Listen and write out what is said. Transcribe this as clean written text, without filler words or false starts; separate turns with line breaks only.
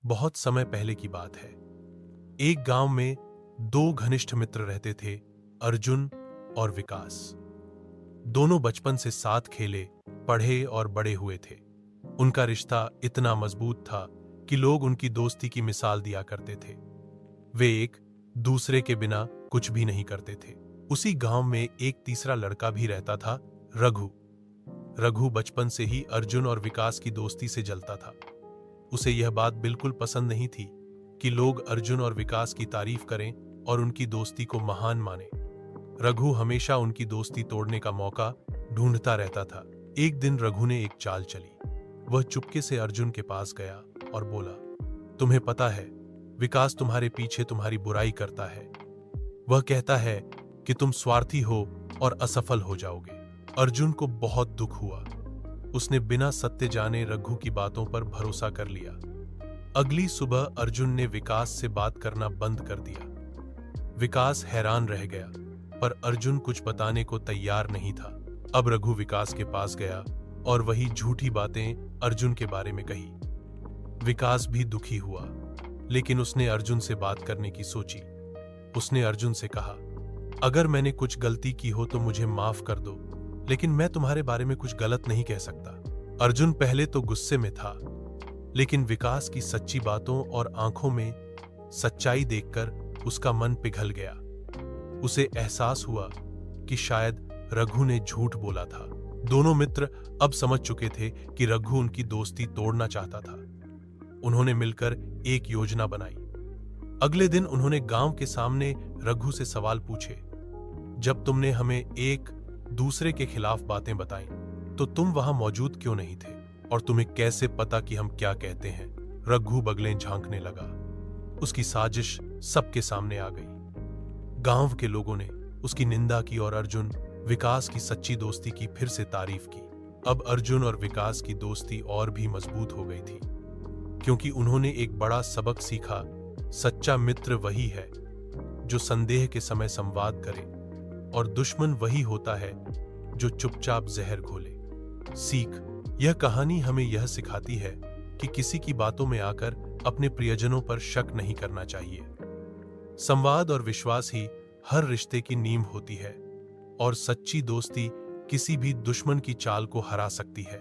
बहुत समय पहले की बात है। एक गांव में दो घनिष्ठ मित्र रहते थे, अर्जुन और विकास। दोनों बचपन से साथ खेले, पढ़े और बड़े हुए थे। उनका रिश्ता इतना मजबूत था कि लोग उनकी दोस्ती की मिसाल दिया करते थे। वे एक दूसरे के बिना कुछ भी नहीं करते थे। उसी गांव में एक तीसरा लड़का भी रहता था, रघु। रघु बचपन से ही अर्जुन और विकास की दोस्ती से जलता था। उसे यह बात बिल्कुल पसंद नहीं थी कि लोग अर्जुन और विकास की तारीफ करें और उनकी दोस्ती को महान माने। रघु हमेशा उनकी दोस्ती तोड़ने का मौका ढूंढता रहता था। एक दिन रघु ने एक चाल चली। वह चुपके से अर्जुन के पास गया और बोला, तुम्हें पता है, विकास तुम्हारे पीछे तुम्हारी बुराई करता है। वह कहता है कि तुम स्वार्थी हो और असफल हो जाओगे। अर्जुन को बहुत दुख हुआ। उसने बिना सत्य जाने रघु की बातों पर भरोसा कर लिया। अगली सुबह अर्जुन ने विकास से बात करना बंद कर दिया। विकास हैरान रह गया, पर अर्जुन कुछ बताने को तैयार नहीं था। अब रघु विकास के पास गया और वही झूठी बातें अर्जुन के बारे में कही। विकास भी दुखी हुआ, लेकिन उसने अर्जुन से बात करने की सोची। उसने अर्जुन से कहा, अगर मैंने कुछ गलती की हो तो मुझे माफ कर दो, लेकिन मैं तुम्हारे बारे में कुछ गलत नहीं कह सकता। अर्जुन पहले तो गुस्से में था, लेकिन विकास की सच्ची बातों और आंखों में सच्चाई देखकर उसका मन पिघल गया। उसे एहसास हुआ कि शायद रघु ने झूठ बोला था। दोनों मित्र अब समझ चुके थे कि रघु उनकी दोस्ती तोड़ना चाहता था। उन्होंने मिलकर एक योजना बनाई। अगले दिन उन्होंने गांव के सामने रघु से सवाल पूछे, जब तुमने हमें एक दूसरे के खिलाफ बातें बताई तो तुम वहां मौजूद क्यों नहीं थे, और तुम्हें कैसे पता कि हम क्या कहते हैं? रघु बगलें झांकने लगा। उसकी साजिश सबके सामने आ गई। गांव के लोगों ने उसकी निंदा की और अर्जुन विकास की सच्ची दोस्ती की फिर से तारीफ की। अब अर्जुन और विकास की दोस्ती और भी मजबूत हो गई थी, क्योंकि उन्होंने एक बड़ा सबक सीखा। सच्चा मित्र वही है जो संदेह के समय संवाद करे, और दुश्मन वही होता है जो चुपचाप जहर घोले। सीख: यह कहानी हमें यह सिखाती है कि किसी की बातों में आकर अपने प्रियजनों पर शक नहीं करना चाहिए। संवाद और विश्वास ही हर रिश्ते की नींव होती है, और सच्ची दोस्ती किसी भी दुश्मन की चाल को हरा सकती है।